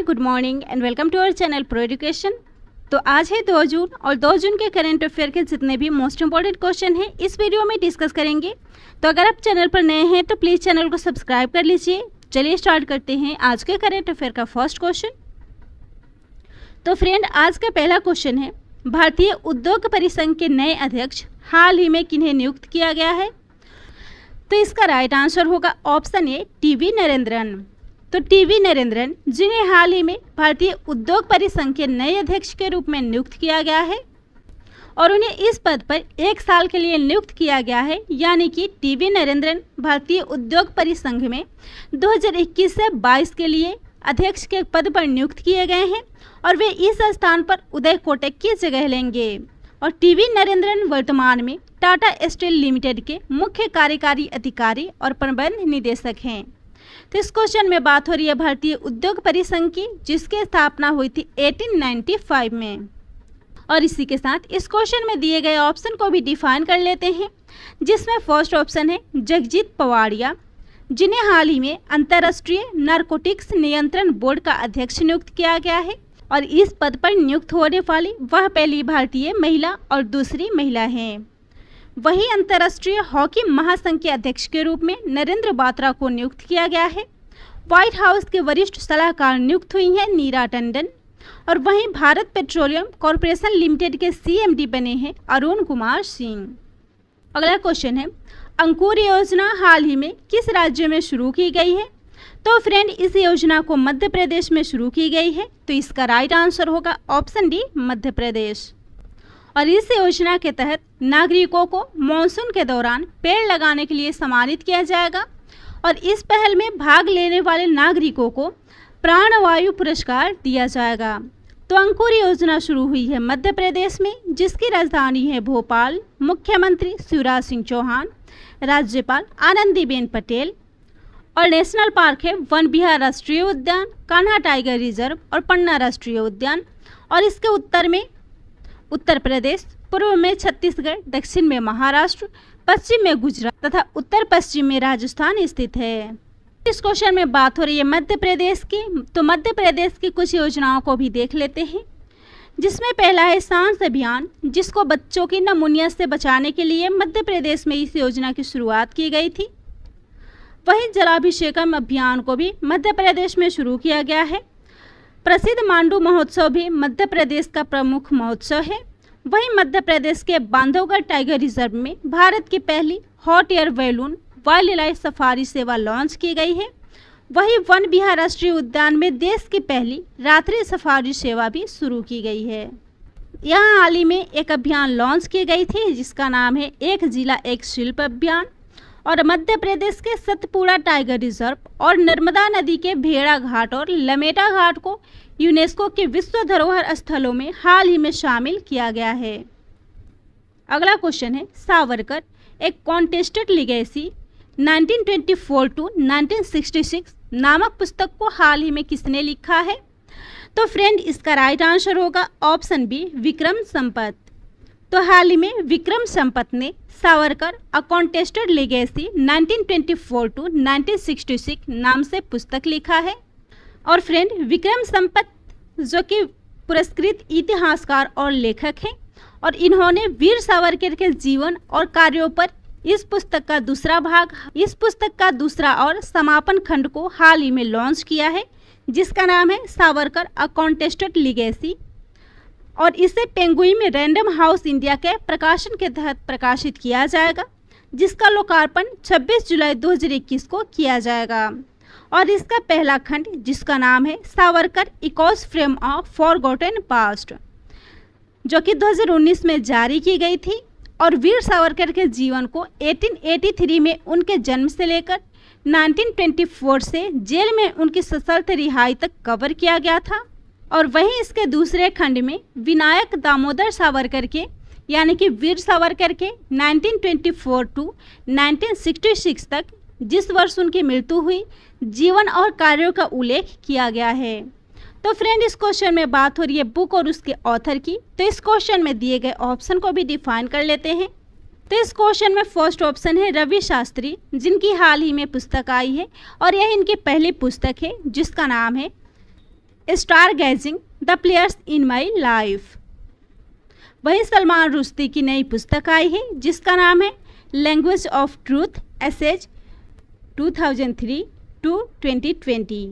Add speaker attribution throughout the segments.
Speaker 1: Good morning and welcome to our channel pro education. तो आज है 2 जून और 2 जून के करंट अफेयर के जितने भी मोस्ट इंपॉर्टेंट क्वेश्चन हैं इस वीडियो में डिस्कस करेंगे। तो अगर आप चैनल पर नए हैं तो प्लीज़ चैनल को सब्सक्राइब कर लीजिए। चलिए स्टार्ट करते हैं आज के करंट अफेयर का फर्स्ट क्वेश्चन। तो फ्रेंड, आज का पहला क्वेश्चन है, भारतीय उद्योग परिसंघ के नए अध्यक्ष हाल ही में किन्हें नियुक्त किया गया है? तो इसका राइट आंसर होगा ऑप्शन ए, टीवी नरेंद्रन। तो टीवी नरेंद्रन, जिन्हें हाल ही में भारतीय उद्योग परिसंघ के नए अध्यक्ष के रूप में नियुक्त किया गया है और उन्हें इस पद पर 1 साल के लिए नियुक्त किया गया है, यानी कि टीवी नरेंद्रन भारतीय उद्योग परिसंघ में 2021 से 22 के लिए अध्यक्ष के पद पर नियुक्त किए गए हैं और वे इस स्थान पर उदय कोटक की जगह लेंगे। और टीवी नरेंद्रन वर्तमान में टाटा स्टील लिमिटेड के मुख्य कार्यकारी अधिकारी और प्रबंध निदेशक हैं। तो इस क्वेश्चन में बात हो रही है भारतीय उद्योग परिसंघ की, जिसकी स्थापना हुई थी 1895 में। और इसी के साथ इस क्वेश्चन में दिए गए ऑप्शन को भी डिफाइन कर लेते हैं, जिसमें फर्स्ट ऑप्शन है जगजीत पवाड़िया, जिन्हें हाल ही में अंतर्राष्ट्रीय नारकोटिक्स नियंत्रण बोर्ड का अध्यक्ष नियुक्त किया गया है और इस पद पर नियुक्त होने वाली वह पहली भारतीय महिला और दूसरी महिला हैं। वहीं अंतर्राष्ट्रीय हॉकी महासंघ के अध्यक्ष के रूप में नरेंद्र बात्रा को नियुक्त किया गया है। व्हाइट हाउस के वरिष्ठ सलाहकार नियुक्त हुई हैं नीरा टंडन। और वहीं भारत पेट्रोलियम कॉरपोरेशन लिमिटेड के सीएमडी बने हैं अरुण कुमार सिंह। अगला क्वेश्चन है, अंकुर योजना हाल ही में किस राज्य में शुरू की गई है? तो फ्रेंड, इस योजना को मध्य प्रदेश में शुरू की गई है। तो इसका राइट आंसर होगा ऑप्शन डी, मध्य प्रदेश। और इस योजना के तहत नागरिकों को मॉनसून के दौरान पेड़ लगाने के लिए सम्मानित किया जाएगा और इस पहल में भाग लेने वाले नागरिकों को प्राणवायु पुरस्कार दिया जाएगा। तो अंकुर योजना शुरू हुई है मध्य प्रदेश में, जिसकी राजधानी है भोपाल। मुख्यमंत्री शिवराज सिंह चौहान, राज्यपाल आनंदीबेन पटेल। और नेशनल पार्क है वन विहार राष्ट्रीय उद्यान, कान्हा टाइगर रिजर्व और पन्ना राष्ट्रीय उद्यान। और इसके उत्तर में उत्तर प्रदेश, पूर्व में छत्तीसगढ़, दक्षिण में महाराष्ट्र, पश्चिम में गुजरात तथा उत्तर पश्चिम में राजस्थान स्थित है। इस क्वेश्चन में बात हो रही है मध्य प्रदेश की। तो मध्य प्रदेश की कुछ योजनाओं को भी देख लेते हैं, जिसमें पहला है सांस अभियान, जिसको बच्चों की नमूनिया से बचाने के लिए मध्य प्रदेश में इस योजना की शुरुआत की गई थी। वहीं जलाभिषेकम अभियान को भी मध्य प्रदेश में शुरू किया गया है। प्रसिद्ध मांडू महोत्सव भी मध्य प्रदेश का प्रमुख महोत्सव है। वहीं मध्य प्रदेश के बांधवगढ़ टाइगर रिजर्व में भारत की पहली hot air balloon wild life safari सेवा लॉन्च की गई है। वहीं वन विहार राष्ट्रीय उद्यान में देश की पहली रात्रि सफारी सेवा भी शुरू की गई है। यहाँ हाल ही में एक अभियान लॉन्च की गई थी, जिसका नाम है एक जिला एक शिल्प अभियान। और मध्य प्रदेश के सतपुड़ा टाइगर रिजर्व और नर्मदा नदी के भेड़ा घाट और लमेटा घाट को यूनेस्को के विश्व धरोहर स्थलों में हाल ही में शामिल किया गया है। अगला क्वेश्चन है, सावरकर एक कॉन्टेस्टेड लिगेसी 1924 टू 1966 नामक पुस्तक को हाल ही में किसने लिखा है? तो फ्रेंड, इसका राइट आंसर होगा ऑप्शन बी, विक्रम संपत। तो हाल ही में विक्रम संपत ने सावरकर अ कॉन्टेस्टेड लेगेसी 1924 टू 1966 नाम से पुस्तक लिखा है। और फ्रेंड, विक्रम संपत जो कि पुरस्कृत इतिहासकार और लेखक हैं और इन्होंने वीर सावरकर के जीवन और कार्यों पर इस पुस्तक का दूसरा और समापन खंड को हाल ही में लॉन्च किया है, जिसका नाम है सावरकर अ कॉन्टेस्टेड लेगेसी। और इसे पेंगुइन में रैंडम हाउस इंडिया के प्रकाशन के तहत प्रकाशित किया जाएगा, जिसका लोकार्पण 26 जुलाई 2021 को किया जाएगा। और इसका पहला खंड, जिसका नाम है Savarkar Eeco frame of forgotten past, जो कि 2019 में जारी की गई थी और वीर सावरकर के जीवन को 1883 में उनके जन्म से लेकर 1924 से जेल में उनकी सशर्त रिहाई तक कवर किया गया था। और वहीं इसके दूसरे खंड में विनायक दामोदर सावरकर के, यानी कि वीर सावरकर के 1924 टू 1966 तक, जिस वर्ष उनकी मृत्यु हुई, जीवन और कार्यों का उल्लेख किया गया है। तो फ्रेंड, इस क्वेश्चन में बात हो रही है बुक और उसके ऑथर की। तो इस क्वेश्चन में दिए गए ऑप्शन को भी डिफाइन कर लेते हैं। तो इस क्वेश्चन में फर्स्ट ऑप्शन है रवि शास्त्री, जिनकी हाल ही में पुस्तक आई है और यह इनकी पहली पुस्तक है, जिसका नाम है star gazing the players in my life. वहीं सलमान रुश्दी की नई पुस्तक आई है जिसका नाम है language of truth essays 2003 to 2020।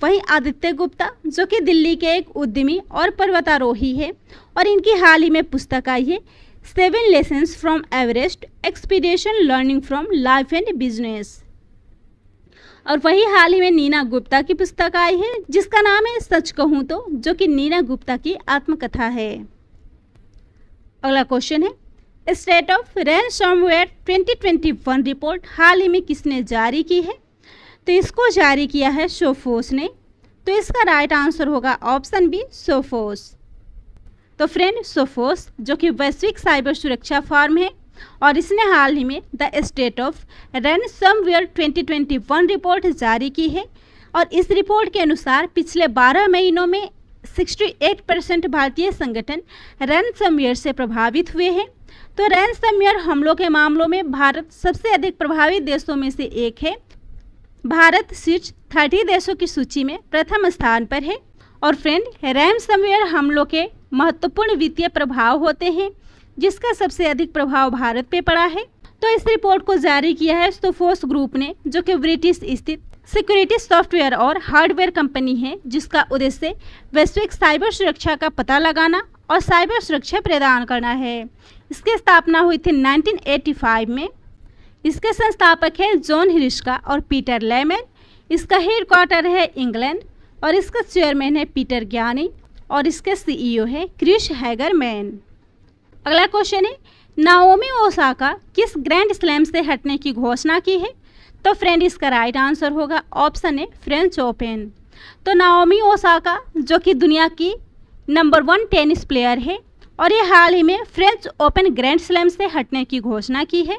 Speaker 1: वहीं आदित्य गुप्ता जो कि दिल्ली के एक उद्यमी और पर्वतारोही है और इनकी हाल ही में पुस्तक आई है 7 lessons from Everest expedition learning from life and business. और वही हाल ही में नीना गुप्ता की पुस्तक आई है जिसका नाम है सच कहूँ तो, जो कि नीना गुप्ता की आत्मकथा है। अगला क्वेश्चन है स्टेट ऑफ रैनसमवेयर 2021 रिपोर्ट हाल ही में किसने जारी की है? तो इसको जारी किया है सोफोस ने। तो इसका राइट आंसर होगा ऑप्शन बी सोफोस। तो फ्रेंड सोफोस जो कि वैश्विक साइबर सुरक्षा फर्म है और इसने हाल ही में the state of ransomware 2021 report जारी की है और इस रिपोर्ट के अनुसार पिछले 12 महीनों में 68% भारतीय संगठन रैनसमवेयर से प्रभावित हुए हैं। तो रैनसमवेयर हमलों के मामलों में भारत सबसे अधिक प्रभावित देशों में से एक है। भारत शीर्ष 30 देशों की सूची में प्रथम स्थान पर है। और फ्रेंड रैनसमवेयर हमलों के महत्वपूर्ण वित्तीय प्रभाव होते हैं जिसका सबसे अधिक प्रभाव भारत पे पड़ा है। तो इस रिपोर्ट को जारी किया है सोफोस ग्रुप ने जो कि ब्रिटिश स्थित सिक्योरिटी सॉफ्टवेयर और हार्डवेयर कंपनी है जिसका उद्देश्य वैश्विक साइबर सुरक्षा का पता लगाना और साइबर सुरक्षा प्रदान करना है। इसकी स्थापना हुई थी 1985 में। इसके संस्थापक है जॉन हिरिश्का और पीटर लेमैन। इसका हेडक्वार्टर है इंग्लैंड और इसका चेयरमैन है पीटर ज्ञानी और इसके सीईओ है क्रिस हैगरमैन। अगला क्वेश्चन है नाओमी ओसाका किस ग्रैंड स्लैम से हटने की घोषणा की है? तो फ्रेंड इसका राइट आंसर होगा ऑप्शन है फ्रेंच ओपन। तो नाओमी ओसाका जो कि दुनिया की नंबर 1 टेनिस प्लेयर है और ये हाल ही में फ्रेंच ओपन ग्रैंड स्लैम से हटने की घोषणा की है।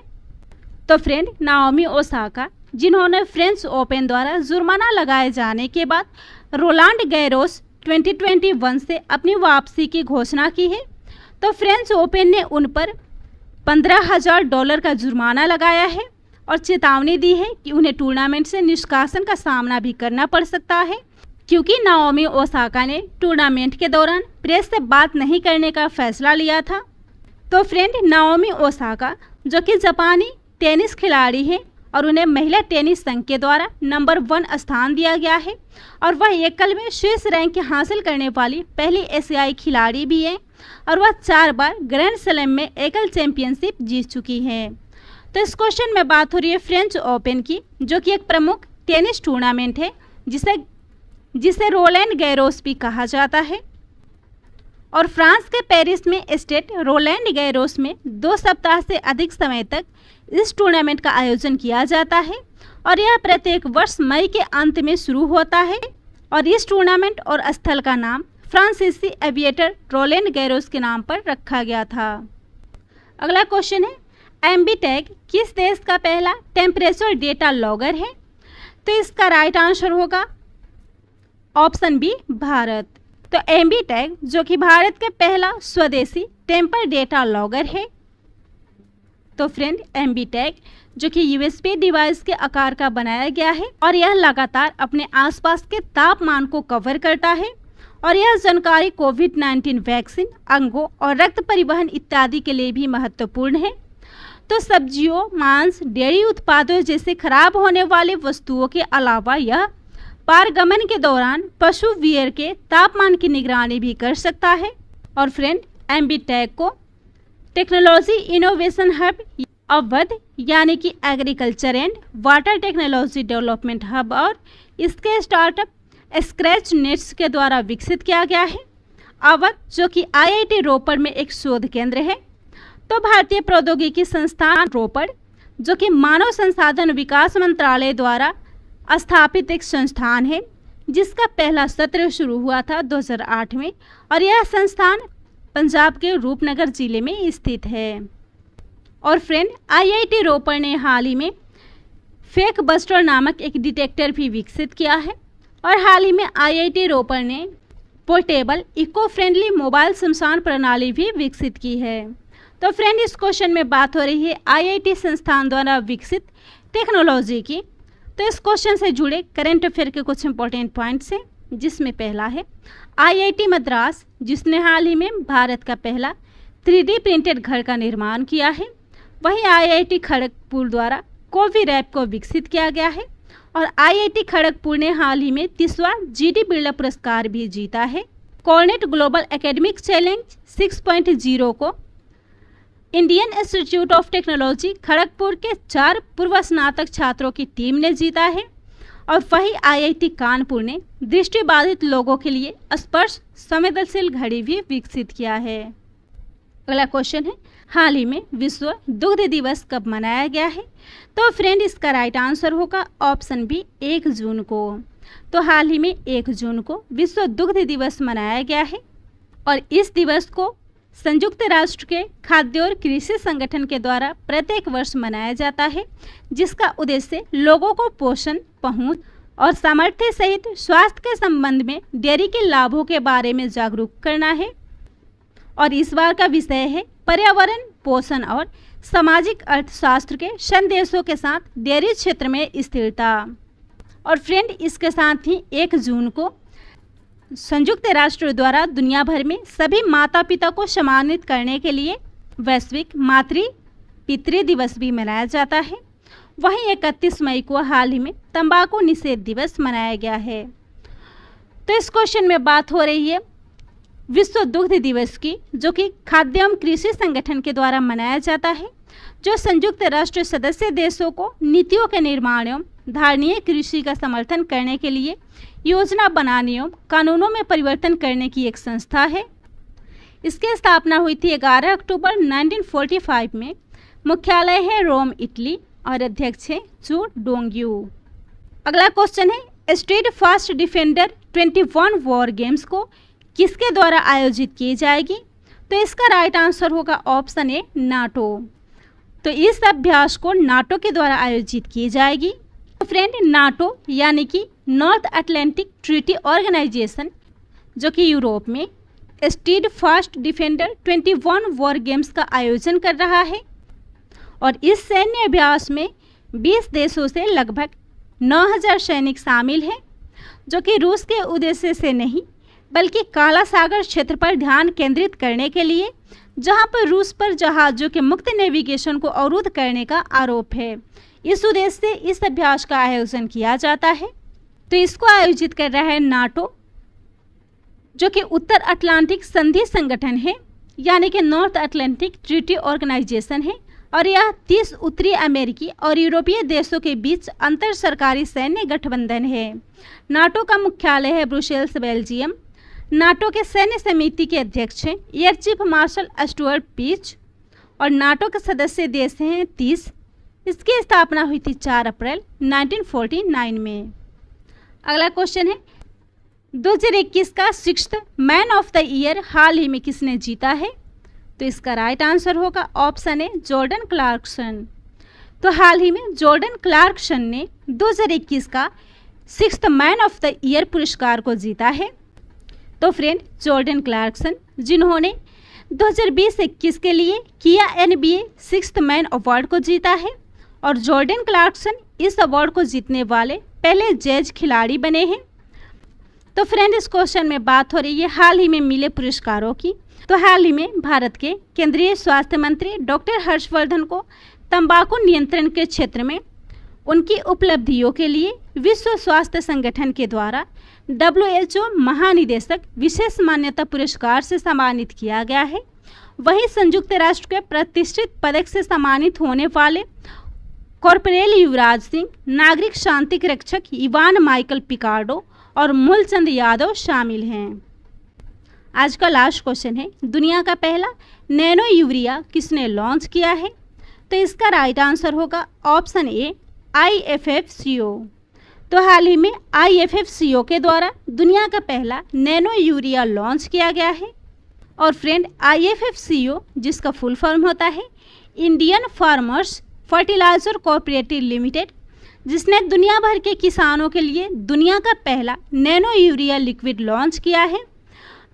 Speaker 1: तो फ्रेंड नाओमी ओसाका जिन्होंने फ्रेंच ओपन द्वारा जुर्माना लगाए जाने के बाद रोलांड गैरोस 2021 से अपनी वापसी की घोषणा की है। तो फ्रेंच ओपन ने उन पर $15,000 का जुर्माना लगाया है और चेतावनी दी है कि उन्हें टूर्नामेंट से निष्कासन का सामना भी करना पड़ सकता है क्योंकि नाओमी ओसाका ने टूर्नामेंट के दौरान प्रेस से बात नहीं करने का फैसला लिया था। तो फ्रेंड नाओमी ओसाका जो कि जापानी टेनिस खिलाड़ी हैं और उन्हें महिला टेनिस संघ के द्वारा नंबर 1 स्थान दिया गया है और वह एकल में शीर्ष रैंक हासिल करने वाली पहली एशियाई खिलाड़ी भी है और वह 4 बार ग्रैंड स्लैम में एकल चैंपियनशिप जीत चुकी है। तो इस क्वेश्चन में बात हो रही है फ्रेंच ओपन की जो कि एक प्रमुख टेनिस टूर्नामेंट है जिसे रोलैंड गैरोस भी कहा जाता है। और फ्रांस के पेरिस में स्टेट रोलैंड गैरोस में 2 सप्ताह से अधिक समय तक इस टूर्नामेंट का आयोजन किया जाता है और यह प्रत्येक वर्ष मई के अंत में शुरू होता है और इस टूर्नामेंट और स्थल का नाम फ्रांसीसी एविएटर रोलैंड गैरोस के नाम पर रखा गया था। अगला क्वेश्चन है एम्बीटेक किस देश का पहला टेम्परेचर डेटा लॉगर है? तो इसका राइट आंसर होगा ऑप्शन बी भारत। तो एम्बीटेक जो कि भारत के पहला स्वदेशी टेम्पर डेटा लॉगर है। तो फ्रेंड एम्बीटेक जो कि यूएसबी डिवाइस के आकार का बनाया गया है और यह लगातार अपने आसपास के तापमान को कवर करता है और यह जानकारी कोविड-19 वैक्सीन, अंगों और रक्त परिवहन इत्यादि के लिए भी महत्वपूर्ण है। तो सब्जियों, मांस, डेयरी उत्पादों जैसे खराब होने वाली वस्तुओं के अलावा यह पारगमन के दौरान पशु वियर के तापमान की निगरानी भी कर सकता है। और फ्रेंड एम्बीटेक को टेक्नोलॉजी इनोवेशन हब अवध यानी कि agriculture and water technology development hub और इसके स्टार्टअप स्क्रैच नेट्स के द्वारा विकसित किया गया है। अवध जो कि आईआईटी रोपड़ में एक शोध केंद्र है। तो भारतीय प्रौद्योगिकी संस्थान रोपड़ जो कि मानव संसाधन विकास मंत्रालय द्वारा स्थापित एक संस्थान है जिसका पहला सत्र शुरू हुआ था 2008 में और यह संस्थान पंजाब के रूपनगर जिले में स्थित है। और फ्रेंड आईआईटी रोपड़ ने हाल ही में फेक बस्टर नामक एक डिटेक्टर भी विकसित किया है और हाल ही में आईआईटी रोपड़ ने पोर्टेबल इको फ्रेंडली मोबाइल शमशान प्रणाली भी विकसित की है। तो फ्रेंड इस क्वेश्चन में बात हो रही है आईआईटी संस्थान द्वारा विकसित टेक्नोलॉजी की। तो इस क्वेश्चन से जुड़े करंट अफेयर के कुछ इंपॉर्टेंट पॉइंट्स हैं। जिसमें पहला है IIT मद्रास, जिसने हाल ही में भारत का पहला 3D प्रिंटेड घर का निर्माण किया है। वहीं IIT खड़गपुर द्वारा कोविरैप को विकसित किया गया है और IIT खड़गपुर ने हाल ही में 30वां GD बिल्डर पुरस्कार भी जीता है। कॉर्नेट ग्लोबल एकेडमिक चैलेंज 6.0 को Indian institute of technology Kharagpur के 4 पूर्व स्नातक छात्रों की टीम ने जीता है और वही IIT कानपुर ने दृष्टिबाधित लोगों के लिए स्पर्श संवेदनशील घड़ी भी विकसित किया है। अगला क्वेश्चन है, हाल ही में विश्व दुग्ध दिवस कब मनाया गया है? तो फ्रेंड इसका राइट आंसर होगा ऑप्शन बी 1 जून को। तो हाल ही में 1 जून को विश्व दुग्ध दिवस मनाया गया है और इस दिवस को संयुक्त राष्ट्र के खाद्य और कृषि संगठन के द्वारा प्रत्येक वर्ष मनाया जाता है, जिसका उद्देश्य लोगों को पोषण, पहुंच और सामर्थ्य सहित स्वास्थ्य के संबंध में डेयरी के लाभों के बारे में जागरूक करना है। और इस बार का विषय है पर्यावरण, पोषण और सामाजिक अर्थशास्त्र के संदेशों के साथ डेयरी क्षेत्र में स्थिरता। और फ्रेंड इसके साथ ही 1 जून को संयुक्त राष्ट्र द्वारा दुनिया भर में सभी माता पिता को सम्मानित करने के लिए वैश्विक मातृ पितृ दिवस भी मनाया जाता है। वहीं 31 मई को हाल ही में तंबाकू निषेध दिवस मनाया गया है। तो इस क्वेश्चन में बात हो रही है विश्व दुग्ध दिवस की, जो कि खाद्य एवं कृषि संगठन के द्वारा मनाया जाता है, जो संयुक्त राष्ट्र सदस्य देशों को नीतियों के निर्माण एवं धारणीय कृषि का समर्थन करने के लिए योजना बनाने एवं कानूनों में परिवर्तन करने की एक संस्था है। इसकी स्थापना हुई थी 11 अक्टूबर 1945 में। मुख्यालय है रोम, इटली और अध्यक्ष है चू डोंग्यू। अगला क्वेश्चन है, street fast defender 21 war games को किसके द्वारा आयोजित की जाएगी? तो इसका राइट आंसर होगा ऑप्शन ए नाटो। तो इस अभ्यास को नाटो के द्वारा आयोजित की जाएगी। तो फ्रेंड नाटो यानी कि नॉर्थ अटलांटिक ट्रीटी ऑर्गेनाइजेशन, जो कि यूरोप में street fast defender 21 war games का आयोजन कर रहा है और इस सैन्य अभ्यास में 20 देशों से लगभग 9000 सैनिक शामिल हैं, जो कि रूस के उद्देश्य से नहीं बल्कि काला सागर क्षेत्र पर ध्यान केंद्रित करने के लिए, जहां पर रूस पर जहाज़ों के मुक्त नेविगेशन को अवरुद्ध करने का आरोप है। इस उद्देश्य से इस अभ्यास का आयोजन किया जाता है। तो इसको आयोजित कर रहा है नाटो, जो कि उत्तर अटलांटिक संधि संगठन है, यानी कि नॉर्थ अटलांटिक ट्रीटी ऑर्गेनाइजेशन है और यह 30 उत्तरी अमेरिकी और यूरोपीय देशों के बीच अंतर सरकारी सैन्य गठबंधन है। नाटो का मुख्यालय है ब्रुसेल्स, बेल्जियम। नाटो के सैन्य समिति के अध्यक्ष हैं Air Chief Marshal Stuart Peach और नाटो के सदस्य देश हैं 30। इसकी स्थापना हुई थी 4 अप्रैल 1949 में। अगला क्वेश्चन है, 2021 का 6th man of the year हाल ही में किसने जीता है? तो इसका राइट आंसर होगा ऑप्शन ए जॉर्डन क्लार्कसन। तो हाल ही में जॉर्डन क्लार्कसन ने 2021 का 6th man of the year पुरस्कार को जीता है। तो फ्रेंड जॉर्डन क्लार्कसन, जिन्होंने 2020-21 के लिए किया NBA 6th मैन अवार्ड को जीता है और जॉर्डन क्लार्कसन इस अवार्ड को जीतने वाले पहले जैज खिलाड़ी बने हैं। तो फ्रेंड इस क्वेश्चन में बात हो रही है हाल ही में मिले पुरस्कारों की। तो हाल ही में भारत के केंद्रीय स्वास्थ्य मंत्री डॉक्टर हर्षवर्धन को तंबाकू नियंत्रण के क्षेत्र में उनकी उपलब्धियों के लिए विश्व स्वास्थ्य संगठन के द्वारा WHO महानिदेशक विशेष मान्यता पुरस्कार से सम्मानित किया गया है। वहीं संयुक्त राष्ट्र के प्रतिष्ठित पदक से सम्मानित होने वाले कॉर्पोरेल युवराज सिंह, नागरिक शांति रक्षक इवान माइकल पिकार्डो और मूलचंद यादव शामिल हैं। आज का लास्ट क्वेश्चन है, दुनिया का पहला नैनो यूरिया किसने लॉन्च किया है? तो इसका राइट आंसर होगा ऑप्शन ए IFFCO। तो हाल ही में IFFCO के द्वारा दुनिया का पहला नैनो यूरिया लॉन्च किया गया है। और फ्रेंड IFFCO, जिसका फुल फॉर्म होता है Indian Farmers Fertiliser Cooperative Limited, जिसने दुनिया भर के किसानों के लिए दुनिया का पहला नैनो यूरिया लिक्विड लॉन्च किया है।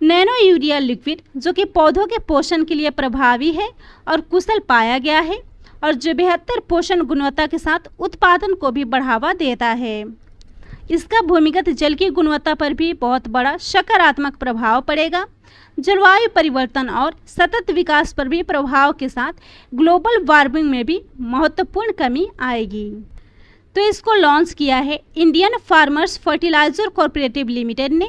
Speaker 1: नैनो यूरिया लिक्विड जो कि पौधों के पोषण के लिए प्रभावी है और कुशल पाया गया है और जो बेहतर पोषण गुणवत्ता के साथ उत्पादन को भी बढ़ावा देता है। इसका भूमिगत जल की गुणवत्ता पर भी बहुत बड़ा सकारात्मक प्रभाव पड़ेगा। जलवायु परिवर्तन और सतत विकास पर भी प्रभाव के साथ ग्लोबल वार्मिंग में भी महत्वपूर्ण कमी आएगी। तो इसको लॉन्च किया है Indian Farmers Fertiliser Cooperative Limited ने,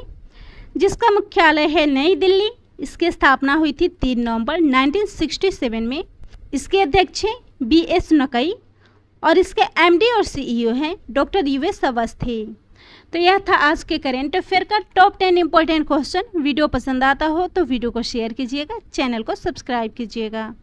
Speaker 1: जिसका मुख्यालय है नई दिल्ली। इसकी स्थापना हुई थी 3 नवंबर 1967 में। इसके अध्यक्ष हैं BS नकई और इसके MD और CEO हैं डॉक्टर US अवस्थी। तो यह था आज के करेंट अफेयर का टॉप 10 इंपॉर्टेंट क्वेश्चन। वीडियो पसंद आता हो तो वीडियो को शेयर कीजिएगा, चैनल को सब्सक्राइब कीजिएगा।